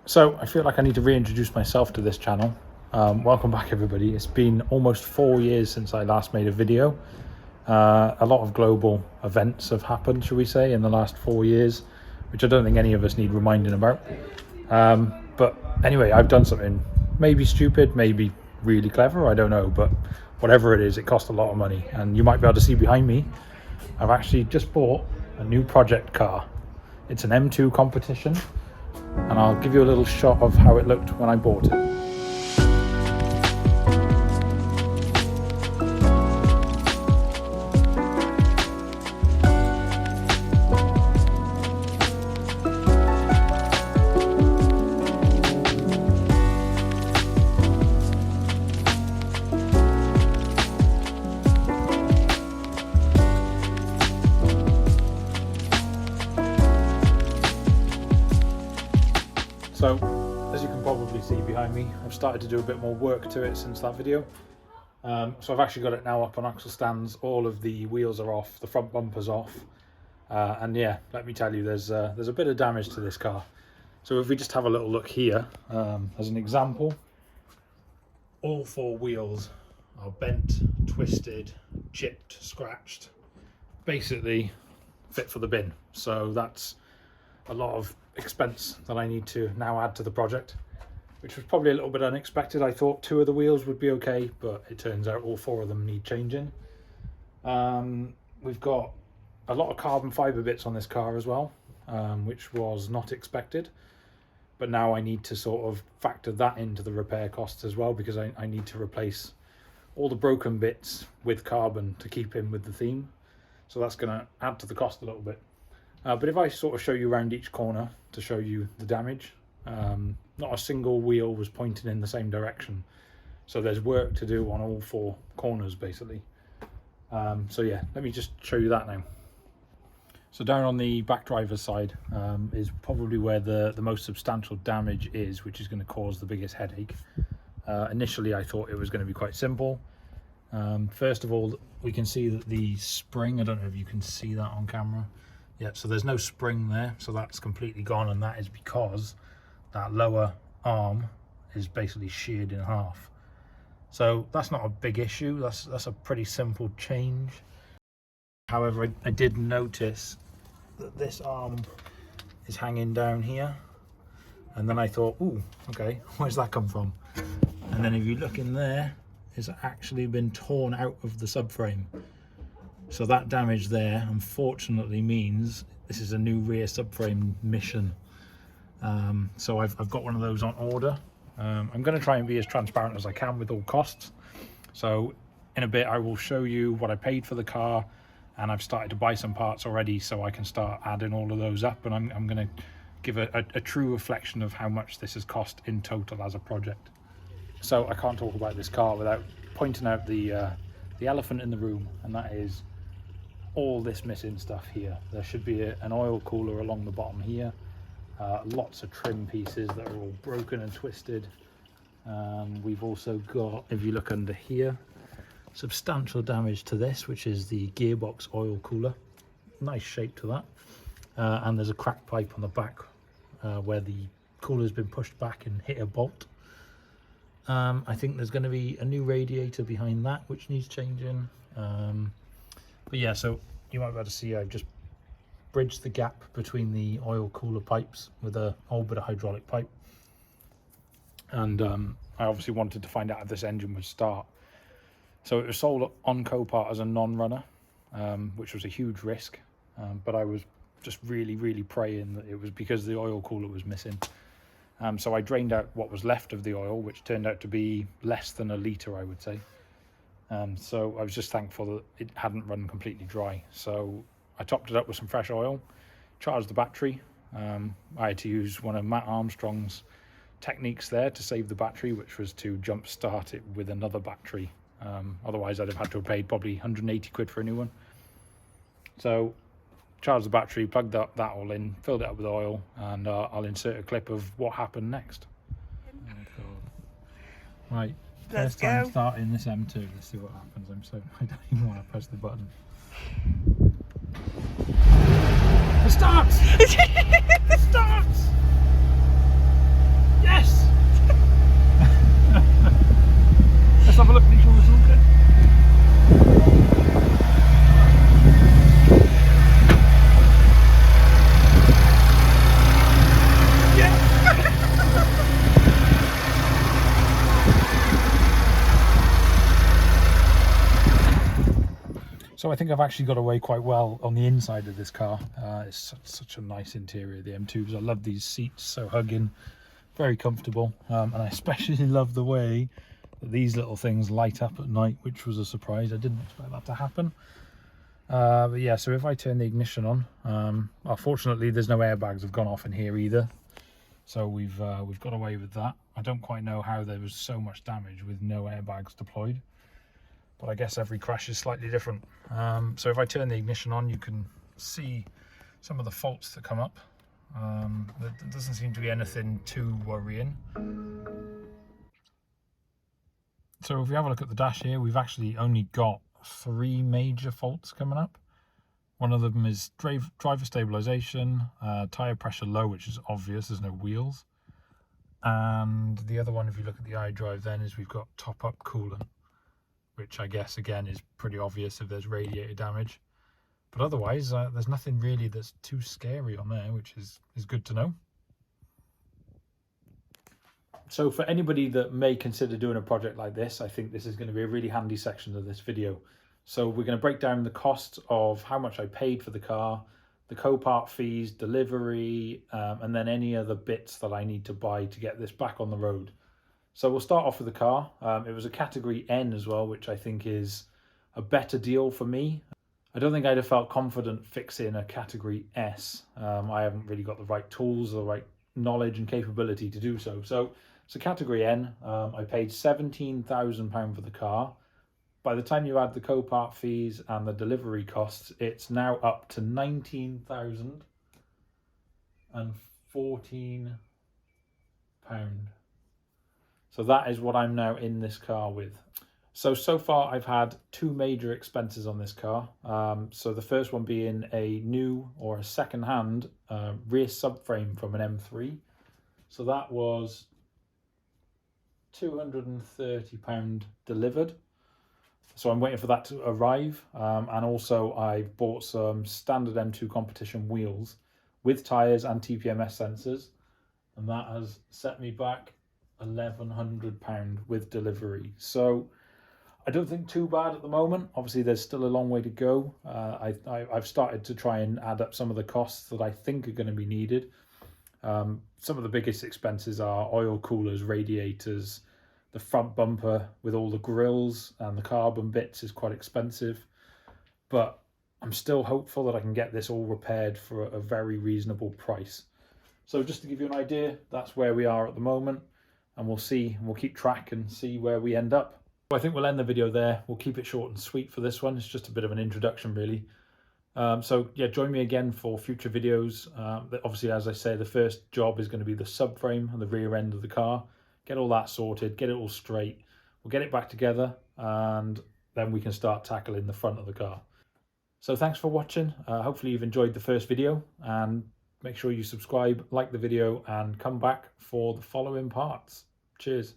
So I feel like I need to reintroduce myself to this channel. Welcome back everybody. It's been almost 4 years since I last made a video. A lot of global events have happened, shall we say, in the last 4 years, which I don't think any of us need reminding about. But anyway, I've done something maybe stupid, maybe really clever, I don't know, but whatever it is, it cost a lot of money. And you might be able to see behind me, I've actually just bought a new project car. It's an M2 Competition, and I'll give you a little shot of how it looked when I bought it. So, as you can probably see behind me, I've started to do a bit more work to it since that video. So I've actually got it now up on axle stands. All of the wheels are off, the front bumper's off. And yeah, let me tell you, there's a bit of damage to this car. So if we just have a little look here, as an example, all 4 wheels are bent, twisted, chipped, scratched, basically fit for the bin. So that's a lot of expense that I need to now add to the project, which was probably a little bit unexpected. I thought 2 of the wheels would be okay, but it turns out all 4 of them need changing. We've got a lot of carbon fiber bits on this car as well, which was not expected, but now I need to sort of factor that into the repair costs as well, because I need to replace all the broken bits with carbon to keep in with the theme. So that's going to add to the cost a little bit. But if I sort of show you around each corner to show you the damage, not a single wheel was pointing in the same direction. So there's work to do on all 4 corners basically. So yeah, let me just show you that now. So down on the back driver's side is probably where the most substantial damage is, which is going to cause the biggest headache. Initially I thought it was going to be quite simple. First of all, we can see that the spring, I don't know if you can see that on camera. Yeah, so there's no spring there, so that's completely gone, and that is because that lower arm is basically sheared in half. So that's not a big issue, that's a pretty simple change. However, I did notice that this arm is hanging down here, and then I thought, ooh, okay, where's that come from? And then if you look in there, it's actually been torn out of the subframe. So that damage there, unfortunately, means this is a new rear subframe mission. So I've got one of those on order. I'm going to try and be as transparent as I can with all costs. So in a bit, I will show you what I paid for the car, and I've started to buy some parts already, so I can start adding all of those up. And I'm going to give a true reflection of how much this has cost in total as a project. So I can't talk about this car without pointing out the elephant in the room, and that is all this missing stuff here. There should be an oil cooler along the bottom here, lots of trim pieces that are all broken and twisted. We've also got, if you look under here, substantial damage to this, which is the gearbox oil cooler. Nice shape to that. And there's a cracked pipe on the back where the cooler's been pushed back and hit a bolt. I think there's going to be a new radiator behind that which needs changing. But yeah, so you might be able to see I've just bridged the gap between the oil cooler pipes with a whole bit of hydraulic pipe. And I obviously wanted to find out if this engine would start. So it was sold on Copart as a non-runner, which was a huge risk. But I was just really praying that it was because the oil cooler was missing. So I drained out what was left of the oil, which turned out to be less than a litre, I would say. So I was just thankful that it hadn't run completely dry. So I topped it up with some fresh oil, charged the battery. I had to use one of Matt Armstrong's techniques there to save the battery, which was to jump start it with another battery. Otherwise I'd have had to have paid probably 180 quid for a new one. So charged the battery, plugged that all in, filled it up with oil, and I'll insert a clip of what happened next. Oh, God. Right. Let's First time go. starting this M2, let's see what happens. I don't even want to press the button. It starts! It starts! So I think I've actually got away quite well on the inside of this car. It's such a nice interior, the M2s. I love these seats, so hugging, very comfortable. And I especially love the way that these little things light up at night, which was a surprise. I didn't expect that to happen. But yeah, so if I turn the ignition on, well, fortunately there's no airbags have gone off in here either. So we've got away with that. I don't quite know how there was so much damage with no airbags deployed, but I guess every crash is slightly different. So if I turn the ignition on, you can see some of the faults that come up. There doesn't seem to be anything too worrying. So if we have a look at the dash here, we've actually only got 3 major faults coming up. One of them is driver stabilization, tire pressure low, which is obvious, there's no wheels. And the other one, if you look at the iDrive then, is we've got top up coolant, which I guess again is pretty obvious if there's radiator damage. But otherwise, there's nothing really that's too scary on there, which is good to know. So for anybody that may consider doing a project like this, I think this is going to be a really handy section of this video. So we're going to break down the cost of how much I paid for the car, the Copart fees, delivery, and then any other bits that I need to buy to get this back on the road. So we'll start off with the car. It was a category N as well, which I think is a better deal for me. I don't think I'd have felt confident fixing a category S. I haven't really got the right tools or the right knowledge and capability to do so. So category N, I paid £17,000 for the car. By the time you add the Copart fees and the delivery costs, it's now up to £19,014. So that is what I'm now in this car with. So far I've had 2 major expenses on this car. So the first one being a new or a second-hand rear subframe from an M3. So that was £230 delivered. So I'm waiting for that to arrive. And also I bought some standard M2 Competition wheels with tyres and TPMS sensors. And that has set me back £1,100 with delivery. So I don't think too bad at the moment. Obviously there's still a long way to go. I've started to try and add up some of the costs that I think are going to be needed. Some of the biggest expenses are oil coolers, radiators, the front bumper with all the grills and the carbon bits is quite expensive. But I'm still hopeful that I can get this all repaired for a very reasonable price. So just to give you an idea, that's where we are at the moment. And we'll keep track and see where we end up. I think we'll end the video there. We'll keep it short and sweet for this one. It's just a bit of an introduction really. So yeah, join me again for future videos. Obviously, as I say, the first job is going to be the subframe and the rear end of the car. Get all that sorted, get it all straight. We'll get it back together and then we can start tackling the front of the car. So thanks for watching. Hopefully you've enjoyed the first video, and make sure you subscribe, like the video, and come back for the following parts. Cheers.